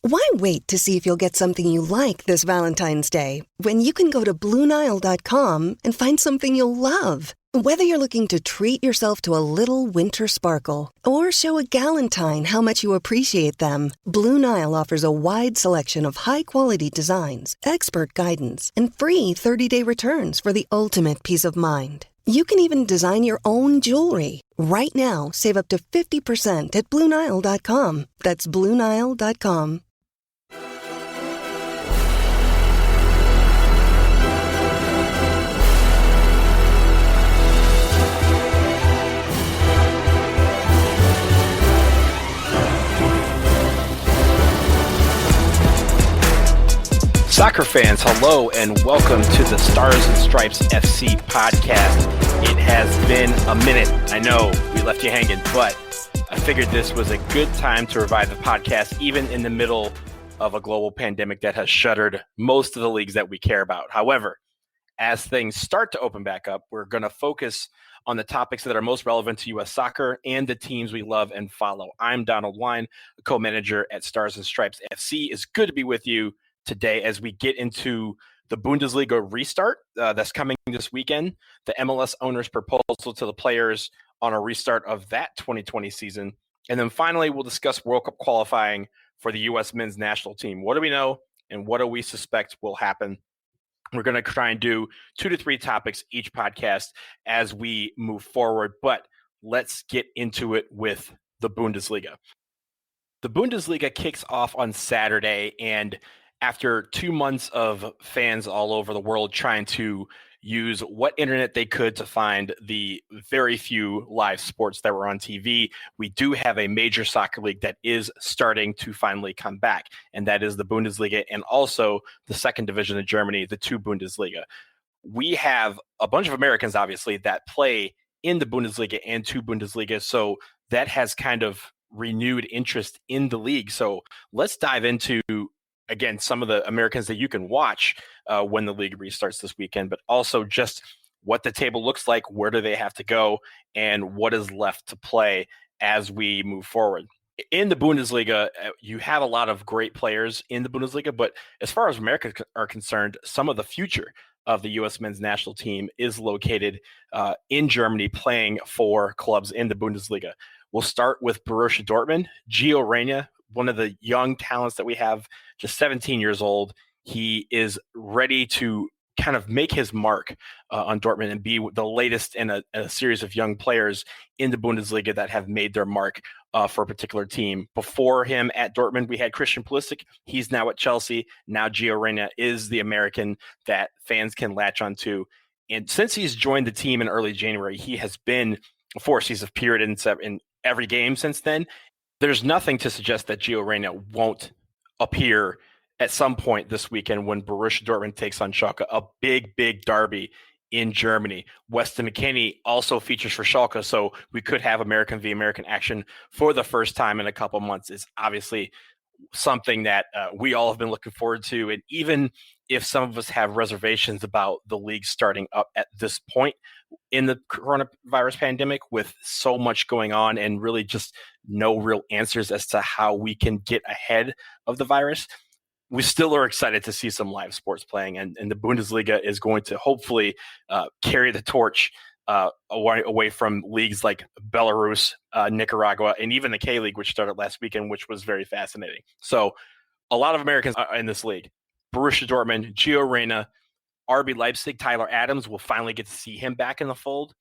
Why wait to see if you'll get something you like this Valentine's Day when you can go to BlueNile.com and find something you'll love? Whether you're looking to treat yourself to a little winter sparkle or show a galentine how much you appreciate them, Blue Nile offers a wide selection of high-quality designs, expert guidance, and free 30-day returns for the ultimate peace of mind. You can even design your own jewelry. Right now, save up to 50% at BlueNile.com. That's BlueNile.com. Soccer fans, hello and welcome to the Stars and Stripes FC podcast. It has been a minute. I know we left you hanging, but I figured this was a good time to revive the podcast, even in the middle of a global pandemic that has shuttered most of the leagues that we care about. However, as things start to open back up, we're going to focus on the topics that are most relevant to U.S. soccer and the teams we love and follow. I'm Donald Wine, a co-manager at Stars and Stripes FC. It's good to be with you today as we get into the Bundesliga restart that's coming this weekend, the MLS owner's proposal to the players on a restart of that 2020 season. And then finally, we'll discuss World Cup qualifying for the U.S. men's national team. What do we know and what do we suspect will happen? We're going to try and do 2 to 3 topics each podcast as we move forward, but let's get into it with the Bundesliga. The Bundesliga kicks off on Saturday, and after 2 months of fans all over the world trying to use what internet they could to find the very few live sports that were on TV, we do have a major soccer league that is starting to finally come back, and that is the Bundesliga and also the second division of Germany, the 2 Bundesliga. We have a bunch of Americans, obviously, that play in the Bundesliga and 2 Bundesliga, so that has kind of renewed interest in the league. So let's dive into again, some of the Americans that you can watch when the league restarts this weekend, but also just what the table looks like, where do they have to go, and what is left to play as we move forward. In the Bundesliga, you have a lot of great players in the Bundesliga, but as far as Americans are concerned, some of the future of the U.S. men's national team is located in Germany, playing for clubs in the Bundesliga. We'll start with Borussia Dortmund. Gio Reyna, one of the young talents that we have, just 17 years old. He is ready to kind of make his mark on Dortmund and be the latest in a series of young players in the Bundesliga that have made their mark for a particular team. Before him at Dortmund, we had Christian Pulisic. He's now at Chelsea. Now Gio Reyna is the American that fans can latch onto. And since he's joined the team in early January, he has been a force. He's appeared in every game since then. There's nothing to suggest that Gio Reyna won't appear at some point this weekend when Borussia Dortmund takes on Schalke, a big, big derby in Germany. Weston McKennie also features for Schalke, so we could have American v. American action for the first time in a couple months. It's obviously something that we all have been looking forward to, and even if some of us have reservations about the league starting up at this point in the coronavirus pandemic with so much going on and really just no real answers as to how we can get ahead of the virus, we still are excited to see some live sports playing, and the Bundesliga is going to hopefully carry the torch away from leagues like Belarus, Nicaragua, and even the K-League, which started last weekend, which was very fascinating. So a lot of Americans are in this league. Borussia Dortmund, Gio Reyna, RB Leipzig, Tyler Adams, will finally get to see him back in the fold.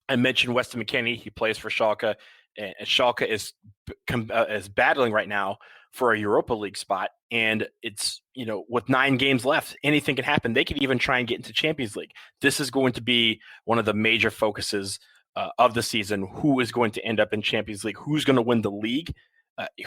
I mentioned Weston McKennie. He plays for Schalke, and Schalke is battling right now for a Europa League spot. And it's, with 9 games left, anything can happen. They could even try and get into Champions League. This is going to be one of the major focuses of the season. Who is going to end up in Champions League? Who's going to win the league?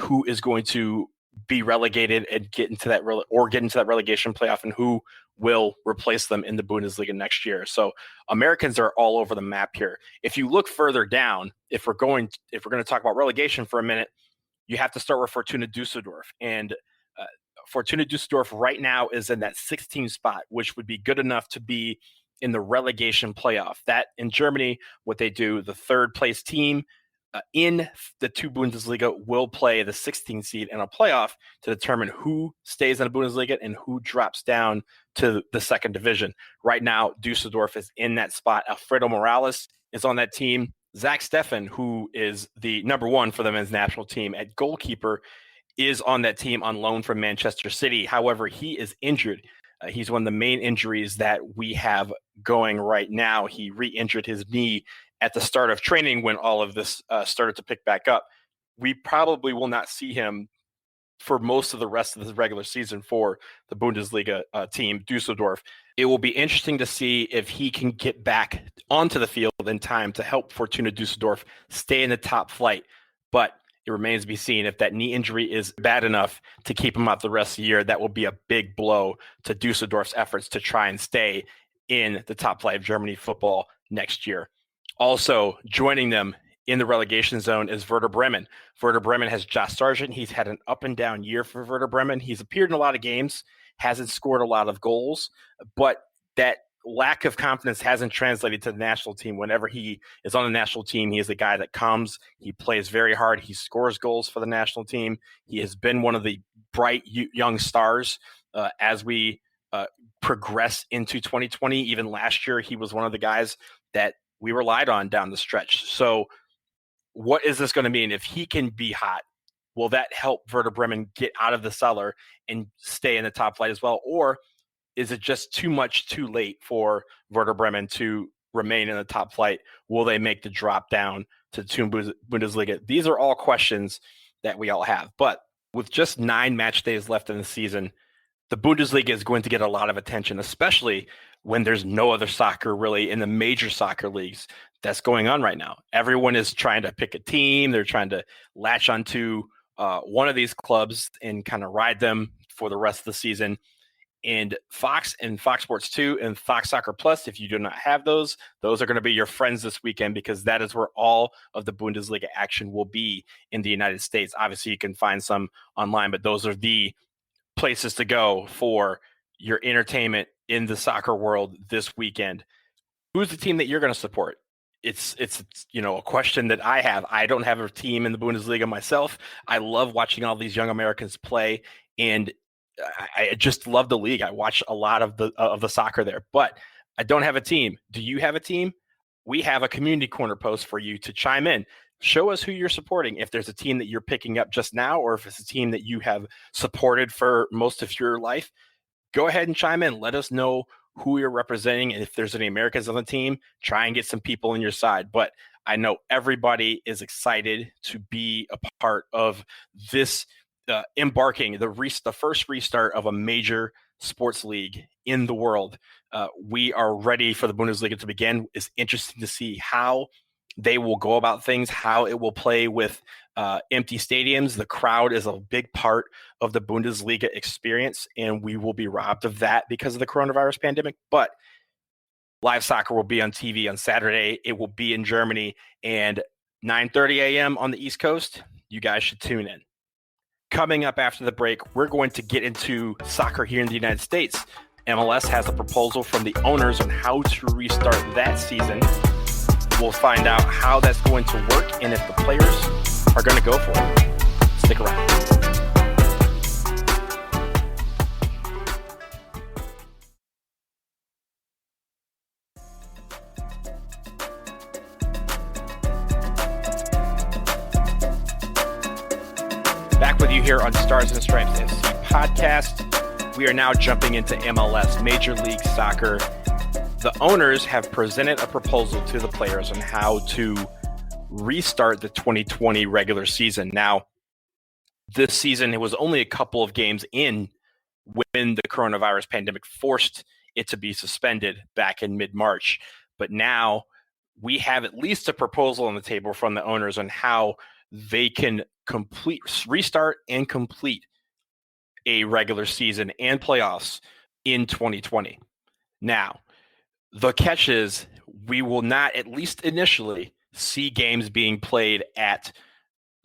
Who is going to be relegated and get into that relegation playoff, and who will replace them in the Bundesliga next year? So Americans are all over the map here. If you look further down, if we're going to talk about relegation for a minute, you have to start with Fortuna Düsseldorf. And Fortuna Düsseldorf right now is in that 16th spot, which would be good enough to be in the relegation playoff. That in Germany, what they do, the third place team in the two Bundesliga will play the 16th seed in a playoff to determine who stays in the Bundesliga and who drops down to the second division. Right now, Dusseldorf is in that spot. Alfredo Morales is on that team. Zach Steffen, who is the number one for the men's national team at goalkeeper, is on that team on loan from Manchester City. However, he is injured. He's one of the main injuries that we have going right now. He re-injured his knee at the start of training when all of this started to pick back up. We probably will not see him for most of the rest of the regular season for the Bundesliga team, Dusseldorf. It will be interesting to see if he can get back onto the field in time to help Fortuna Dusseldorf stay in the top flight. But it remains to be seen if that knee injury is bad enough to keep him out the rest of the year. That will be a big blow to Dusseldorf's efforts to try and stay in the top flight of Germany football next year. Also joining them in the relegation zone is Werder Bremen. Werder Bremen has Josh Sargent. He's had an up and down year for Werder Bremen. He's appeared in a lot of games, hasn't scored a lot of goals, but that lack of confidence hasn't translated to the national team. Whenever he is on the national team, he is a guy that comes, he plays very hard, he scores goals for the national team. He has been one of the bright young stars as we progress into 2020. Even last year, he was one of the guys that we relied on down the stretch. So what is this going to mean? If he can be hot, will that help Werder Bremen get out of the cellar and stay in the top flight as well? Or is it just too much too late for Werder Bremen to remain in the top flight? Will they make the drop down to the Bundesliga? These are all questions that we all have. But with just 9 match days left in the season, the Bundesliga is going to get a lot of attention, especially when there's no other soccer really in the major soccer leagues that's going on right now. Everyone is trying to pick a team. They're trying to latch onto one of these clubs and kind of ride them for the rest of the season. And Fox and Fox Sports 2 and Fox Soccer Plus, if you do not have those are going to be your friends this weekend, because that is where all of the Bundesliga action will be in the United States. Obviously, you can find some online, but those are the places to go for your entertainment in the soccer world this weekend. Who's the team that you're going to support? It's a question that I have. I don't have a team in the Bundesliga myself. I love watching all these young Americans play, and I just love the league. I watch a lot of the soccer there, but I don't have a team. Do you have a team? We have a community corner post for you to chime in. Show us who you're supporting. If there's a team that you're picking up just now, or if it's a team that you have supported for most of your life, go ahead and chime in. Let us know who you're representing. And if there's any Americans on the team, try and get some people on your side. But I know everybody is excited to be a part of this embarking the first restart of a major sports league in the world. We are ready for the Bundesliga to begin. It's interesting to see how they will go about things, how it will play with empty stadiums. The crowd is a big part of the Bundesliga experience, and we will be robbed of that because of the coronavirus pandemic. But live soccer will be on TV on Saturday. It will be in Germany, and 9:30 a.m. on the East Coast. You guys should tune in. Coming up after the break, we're going to get into soccer here in the United States. MLS has a proposal from the owners on how to restart that season. We'll find out how that's going to work and if the players are going to go for it. Stick around. Back with you here on Stars and Stripes FC podcast. We are now jumping into MLS, Major League Soccer. The owners have presented a proposal to the players on how to restart the 2020 regular season. Now, this season, it was only a couple of games in when the coronavirus pandemic forced it to be suspended back in mid-March. But now we have at least a proposal on the table from the owners on how they can restart and complete a regular season and playoffs in 2020. Now, the catch is we will not, at least initially, see games being played at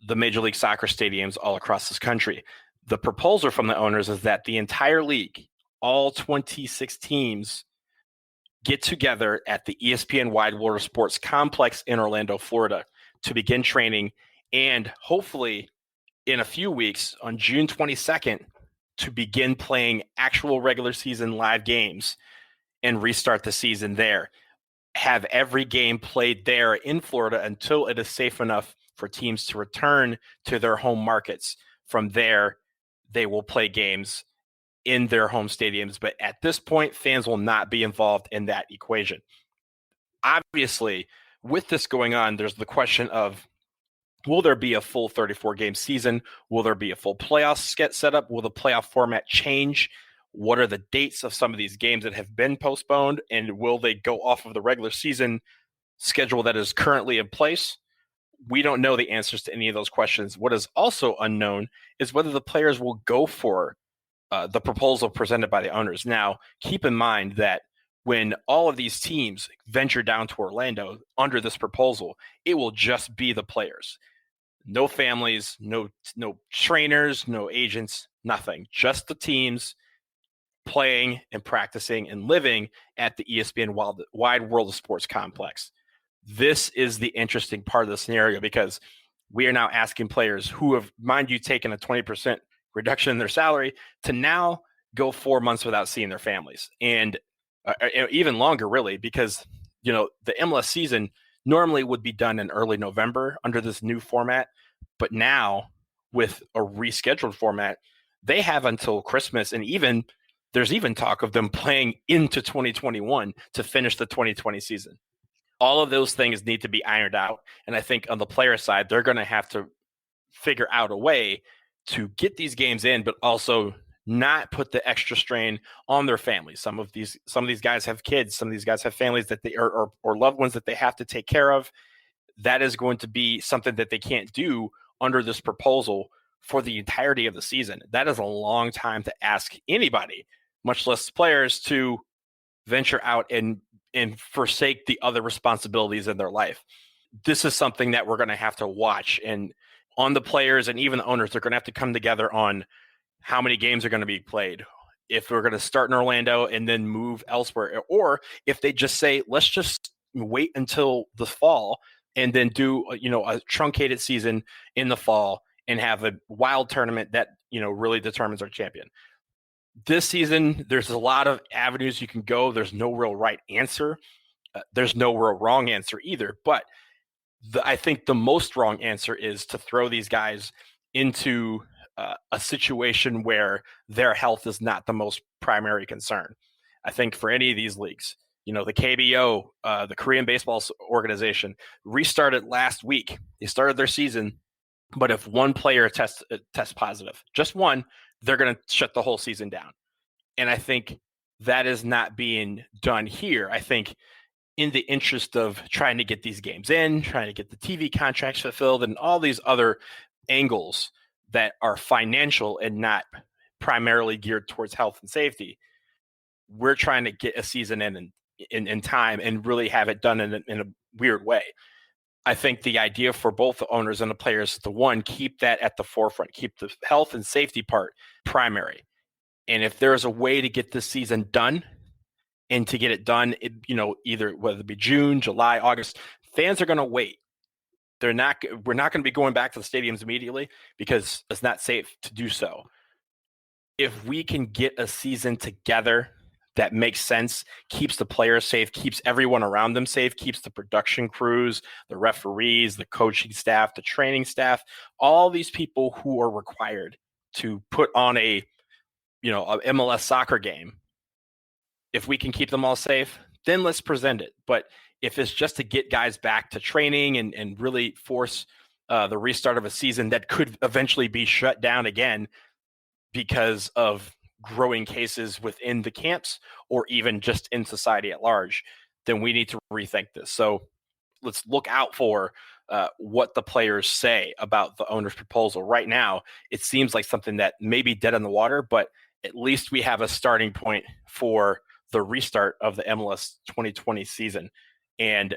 the Major League Soccer stadiums all across this country. The proposal from the owners is that the entire league, all 26 teams, get together at the ESPN Wide World of Sports complex in Orlando, Florida, to begin training, and hopefully in a few weeks on June 22nd to begin playing actual regular season live games and restart the season there. Have every game played there in Florida until it is safe enough for teams to return to their home markets. From there, they will play games in their home stadiums. But at this point, fans will not be involved in that equation. Obviously, with this going on, there's the question of, will there be a full 34-game season? Will there be a full playoff get set up? Will the playoff format change? What are the dates of some of these games that have been postponed? And will they go off of the regular season schedule that is currently in place? We don't know the answers to any of those questions. What is also unknown is whether the players will go for the proposal presented by the owners. Now, keep in mind that when all of these teams venture down to Orlando under this proposal, it will just be the players. No families, no trainers, no agents, nothing. Just the teams playing and practicing and living at the ESPN Wide World of Sports complex. This is the interesting part of the scenario, because we are now asking players who have, mind you, taken a 20% reduction in their salary to now go 4 months without seeing their families. And even longer, really, because, you know, the MLS season normally would be done in early November under this new format. But now with a rescheduled format, they have until Christmas, and there's even talk of them playing into 2021 to finish the 2020 season. All of those things need to be ironed out. And I think on the player side, they're going to have to figure out a way to get these games in, but also not put the extra strain on their families. Some of these guys have kids. Some of these guys have families that they or loved ones that they have to take care of. That is going to be something that they can't do under this proposal for the entirety of the season. That is a long time to ask anybody, much less players, to venture out and forsake the other responsibilities in their life. This is something that we're going to have to watch, and on the players and even the owners, they're going to have to come together on how many games are going to be played. If we're going to start in Orlando and then move elsewhere, or if they just say, let's just wait until the fall and then do, a truncated season in the fall and have a wild tournament that, really determines our champion. This season, there's a lot of avenues you can go. There's no real right answer. There's no real wrong answer either. But I think the most wrong answer is to throw these guys into a situation where their health is not the most primary concern. I think for any of these leagues, the KBO, the Korean Baseball Organization, restarted last week. They started their season, but if one player tests positive, just one, they're going to shut the whole season down. And I think that is not being done here. I think in the interest of trying to get these games in, trying to get the TV contracts fulfilled, and all these other angles that are financial and not primarily geared towards health and safety, we're trying to get a season in time and really have it done in a weird way. I think the idea for both the owners and the players is to, one, keep that at the forefront, keep the health and safety part primary. And if there's a way to get this season done and to get it done, either whether it be June, July, August, fans are going to wait. We're not going to be going back to the stadiums immediately because it's not safe to do so. If we can get a season together that makes sense, keeps the players safe, keeps everyone around them safe, keeps the production crews, the referees, the coaching staff, the training staff, all these people who are required to put on a MLS soccer game. If we can keep them all safe, then let's present it. But if it's just to get guys back to training and really force the restart of a season that could eventually be shut down again because of growing cases within the camps or even just in society at large, then we need to rethink this. So let's look out for what the players say about the owner's proposal. Right now, it seems like something that may be dead in the water, but at least we have a starting point for the restart of the MLS 2020 season. And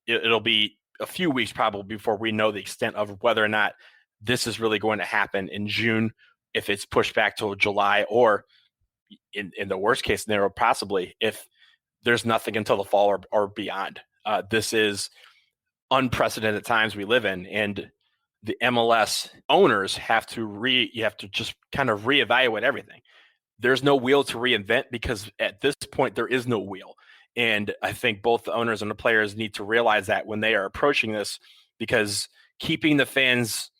it'll be a few weeks probably before we know the extent of whether or not this is really going to happen in June, if it's pushed back to July, or in the worst case scenario, possibly if there's nothing until the fall or beyond. This is unprecedented times we live in, and the MLS owners have to just kind of reevaluate everything. There's no wheel to reinvent because at this point there is no wheel. And I think both the owners and the players need to realize that when they are approaching this, because keeping the fans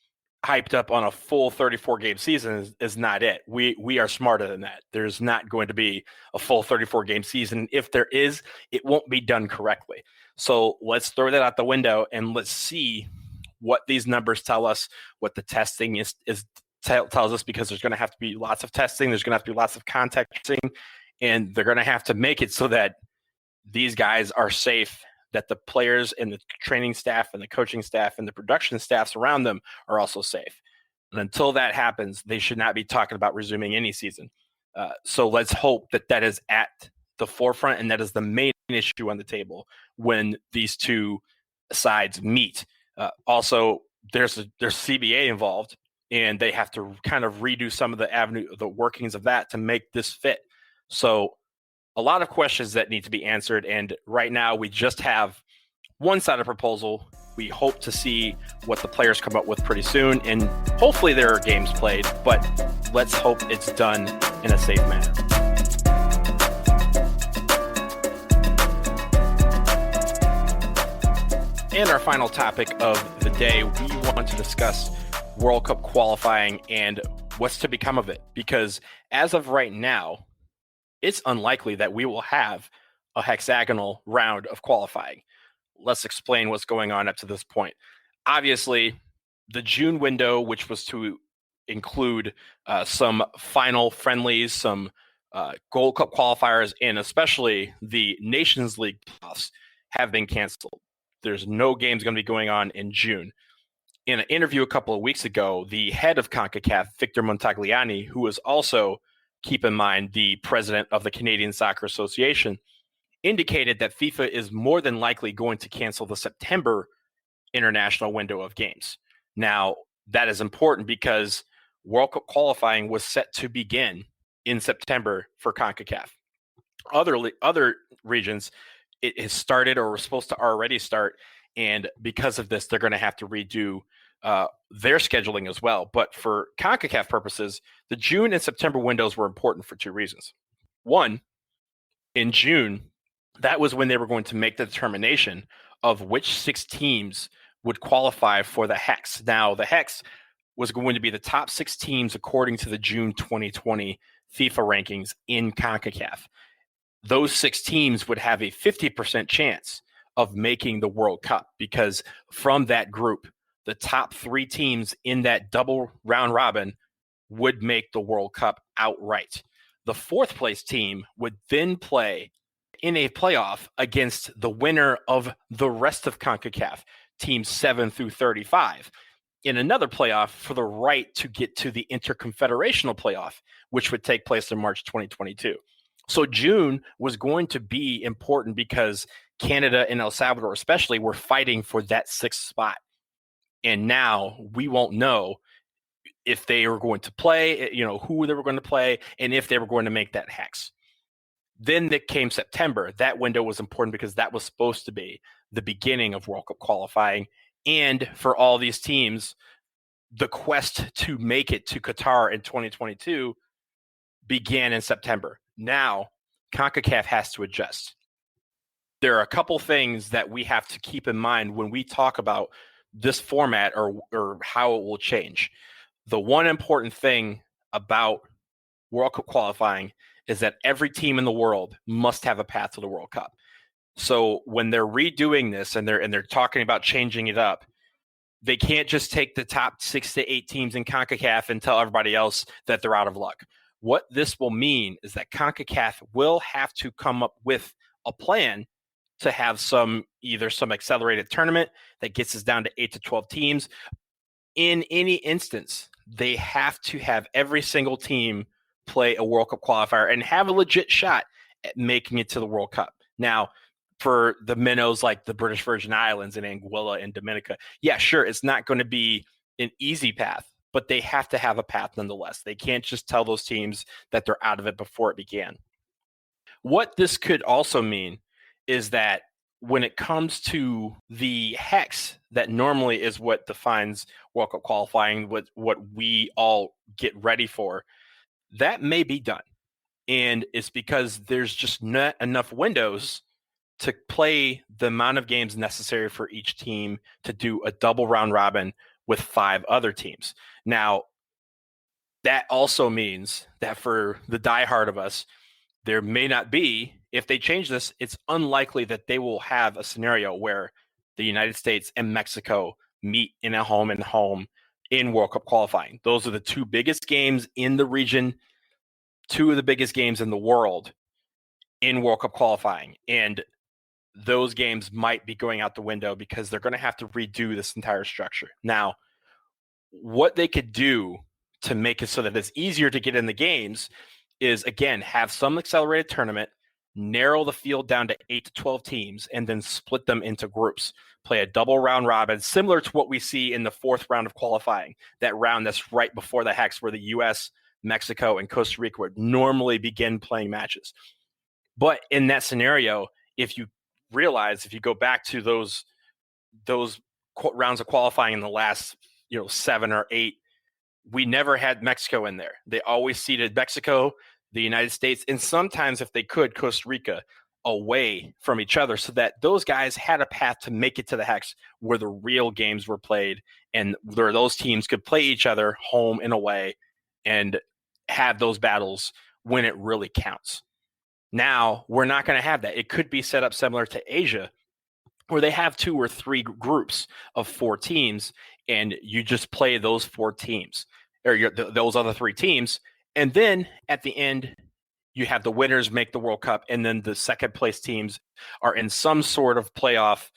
hyped up on a full 34 game season is not it. We are smarter than that. There's not going to be a full 34 game season. If there is, it won't be done correctly. So let's throw that out the window and let's see what these numbers tell us, what the testing tells us, because there's going to have to be lots of testing. There's going to have to be lots of contact tracing, and they're going to have to make it so that these guys are safe, that the players and the training staff and the coaching staff and the production staffs around them are also safe. And until that happens, they should not be talking about resuming any season. So let's hope that that is at the forefront, and that is the main issue on the table when these two sides meet. Also, there's CBA involved, and they have to kind of redo some of the workings of that to make this fit. So a lot of questions that need to be answered. And right now we just have one side of proposal. We hope to see what the players come up with pretty soon. And hopefully there are games played, but let's hope it's done in a safe manner. And our final topic of the day, we want to discuss World Cup qualifying and what's to become of it. Because as of right now, it's unlikely that we will have a hexagonal round of qualifying. Let's explain what's going on up to this point. Obviously, the June window, which was to include some final friendlies, some Gold Cup qualifiers, and especially the Nations League playoffs, have been canceled. There's no games going to be going on in June. In an interview a couple of weeks ago, the head of CONCACAF, Victor Montagliani, who is also, keep in mind, the president of the Canadian Soccer Association, indicated that FIFA is more than likely going to cancel the September international window of games. Now, that is important because World Cup qualifying was set to begin in September for CONCACAF. Other regions, it has started or was supposed to already start, and because of this, they're going to have to redo their scheduling as well. But for CONCACAF purposes, the June and September windows were important for two reasons. One, in June, that was when they were going to make the determination of which 6 teams would qualify for the Hex. Now, the Hex was going to be the top 6 teams according to the June 2020 FIFA rankings in CONCACAF. Those 6 teams would have a 50% chance of making the World Cup, because from that group, the top 3 teams in that double round robin would make the World Cup outright. The 4th place team would then play in a playoff against the winner of the rest of CONCACAF, teams 7 through 35, in another playoff for the right to get to the interconfederational playoff, which would take place in March 2022. So June was going to be important because Canada and El Salvador especially were fighting for that 6th spot. And now we won't know if they were going to play, who they were going to play, and if they were going to make that Hex. Then it came September. That window was important because that was supposed to be the beginning of World Cup qualifying. And for all these teams, the quest to make it to Qatar in 2022 began in September. Now, CONCACAF has to adjust. There are a couple things that we have to keep in mind when we talk about this format or how it will change. The one important thing about World Cup qualifying is that every team in the world must have a path to the World Cup. So when they're redoing this and they're talking about changing it up, they can't just take the top 6 to 8 teams in CONCACAF and tell everybody else that they're out of luck. What this will mean is that CONCACAF will have to come up with a plan to have either some accelerated tournament that gets us down to 8 to 12 teams. In any instance, they have to have every single team play a World Cup qualifier and have a legit shot at making it to the World Cup. Now, for the minnows like the British Virgin Islands and Anguilla and Dominica, yeah, sure, it's not going to be an easy path, but they have to have a path nonetheless. They can't just tell those teams that they're out of it before it began. What this could also mean is that when it comes to the hex that normally is what defines World Cup qualifying, what we all get ready for, that may be done. And it's because there's just not enough windows to play the amount of games necessary for each team to do a double round robin with 5 other teams. Now, that also means that for the diehard of us, there may not be, if they change this, it's unlikely that they will have a scenario where the United States and Mexico meet in a home and home in World Cup qualifying. Those are the 2 biggest games in the region, 2 of the biggest games in the world in World Cup qualifying. And those games might be going out the window because they're going to have to redo this entire structure. Now, what they could do to make it so that it's easier to get in the games is, again, have some accelerated tournament, narrow the field down to 8 to 12 teams, and then split them into groups. Play a double round robin, similar to what we see in the 4th round of qualifying, that round that's right before the hex where the U.S., Mexico, and Costa Rica would normally begin playing matches. But in that scenario, if you realize, if you go back to those rounds of qualifying in the last 7 or 8, we never had Mexico in there. They always seeded Mexico, the United States, and sometimes, if they could, Costa Rica away from each other, so that those guys had a path to make it to the hex where the real games were played, and where those teams could play each other home and away and have those battles when it really counts. Now, we're not going to have that. It could be set up similar to Asia, where they have 2 or 3 groups of 4 teams, and you just play those 4 teams, or those other 3 teams, and then at the end, you have the winners make the World Cup, and then the second place teams are in some sort of playoff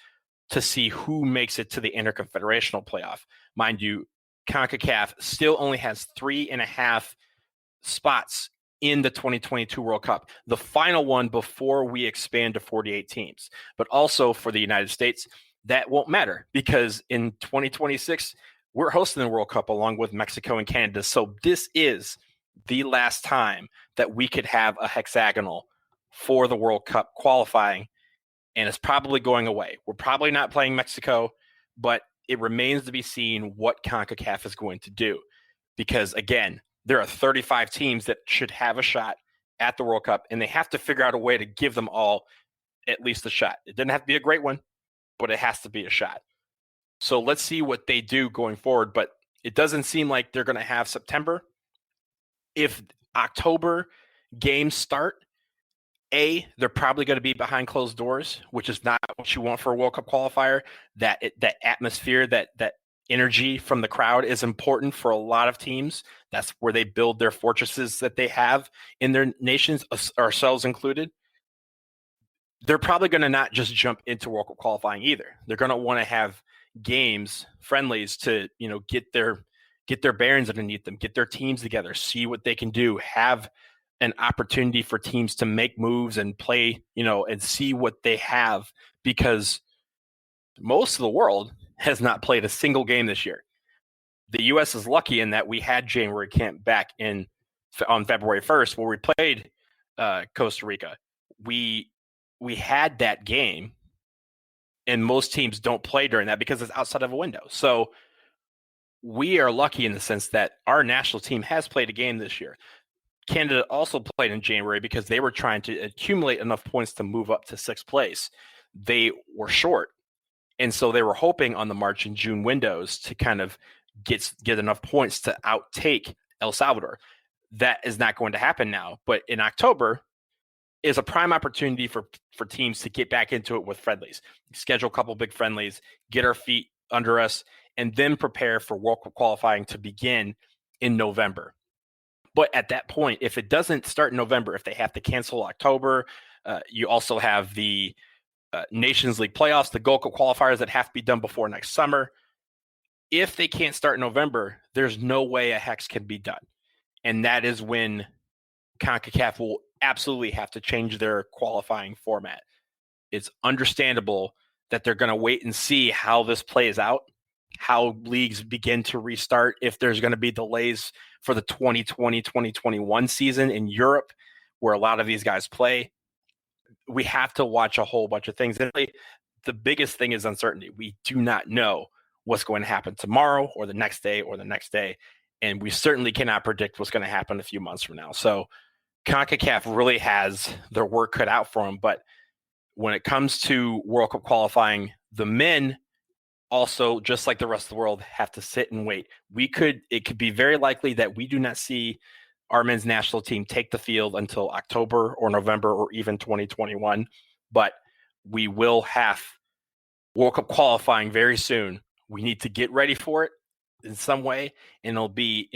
to see who makes it to the interconfederational playoff. Mind you, CONCACAF still only has 3.5 spots in the 2022 World Cup, the final one before we expand to 48 teams. But also for the United States, that won't matter, because in 2026, we're hosting the World Cup along with Mexico and Canada. So this is the last time that we could have a hexagonal for the World Cup qualifying, and it's probably going away. We're probably not playing Mexico, but it remains to be seen what CONCACAF is going to do, because, again, there are 35 teams that should have a shot at the World Cup, and they have to figure out a way to give them all at least a shot. It doesn't have to be a great one, but it has to be a shot. So let's see what they do going forward, but it doesn't seem like they're going to have September. If October games start, they're probably going to be behind closed doors, which is not what you want for a World Cup qualifier. That atmosphere, that energy from the crowd is important for a lot of teams. That's where they build their fortresses that they have in their nations, ourselves included. They're probably going to not just jump into World Cup qualifying either. They're going to want to have games, friendlies, to get their bearings underneath them, get their teams together, see what they can do, have an opportunity for teams to make moves and play, and see what they have, because most of the world has not played a single game this year. The U.S. is lucky in that we had January camp back on February 1st, where we played Costa Rica. We had that game, and most teams don't play during that because it's outside of a window. So we are lucky in the sense that our national team has played a game this year. Canada also played in January because they were trying to accumulate enough points to move up to 6th place. They were short, and so they were hoping on the March and June windows to kind of get enough points to outtake El Salvador. That is not going to happen now, but in October is a prime opportunity for teams to get back into it with friendlies, schedule a couple big friendlies, get our feet under us, and then prepare for World Cup qualifying to begin in November. But at that point, if it doesn't start in November, if they have to cancel October, you also have the Nations League playoffs, the Gold Cup qualifiers that have to be done before next summer. If they can't start in November, there's no way a hex can be done. And that is when CONCACAF will absolutely have to change their qualifying format. It's understandable that they're going to wait and see how this plays out, how leagues begin to restart, if there's going to be delays for the 2020-2021 season in Europe, where a lot of these guys play. we have to watch a whole bunch of things. And really, the biggest thing is uncertainty. We do not know what's going to happen tomorrow or the next day or the next day. And we certainly cannot predict what's going to happen a few months from now. So CONCACAF really has their work cut out for them. But when it comes to World Cup qualifying, the men also, just like the rest of the world, have to sit and wait. It could be very likely that we do not see our men's national team take the field until October or November or even 2021. But we will have World Cup qualifying very soon. We need to get ready for it in some way, and it'll be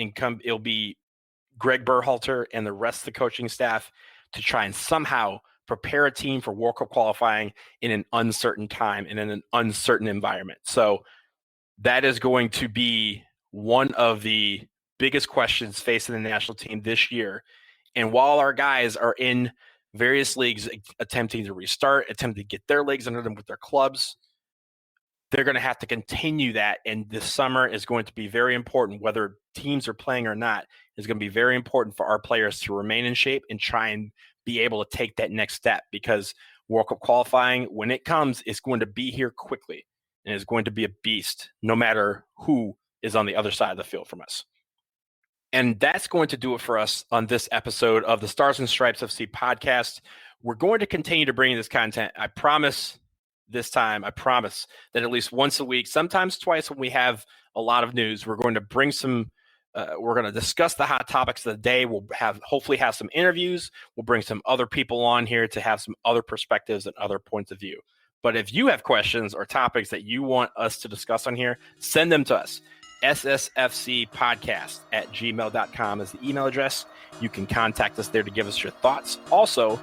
Greg Berhalter and the rest of the coaching staff to try and somehow prepare a team for World Cup qualifying in an uncertain time and in an uncertain environment. So that is going to be one of the biggest questions facing the national team this year. And while our guys are in various leagues attempting to restart, attempting to get their legs under them with their clubs, they're going to have to continue that. And this summer is going to be very important. Whether teams are playing or not is going to be very important for our players to remain in shape and try and be able to take that next step, because World Cup qualifying, when it comes, is going to be here quickly and is going to be a beast no matter who is on the other side of the field from us. And that's going to do it for us on this episode of the Stars and Stripes FC podcast. We're going to continue to bring you this content. I promise that at least once a week, sometimes twice when we have a lot of news, we're going to bring we're going to discuss the hot topics of the day. We'll hopefully have some interviews. We'll bring some other people on here to have some other perspectives and other points of view. But if you have questions or topics that you want us to discuss on here, send them to us. ssfcpodcast@gmail.com is the email address. You can contact us there to give us your thoughts. Also,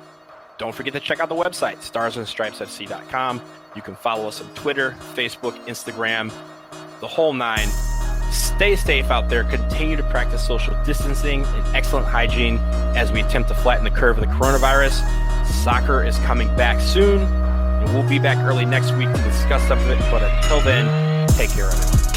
don't forget to check out the website, starsandstripesfc.com. You can follow us on Twitter, Facebook, Instagram, the whole nine. Stay safe out there. Continue to practice social distancing and excellent hygiene as we attempt to flatten the curve of the coronavirus. Soccer is coming back soon, and we'll be back early next week to discuss some of it. But until then, take care of it.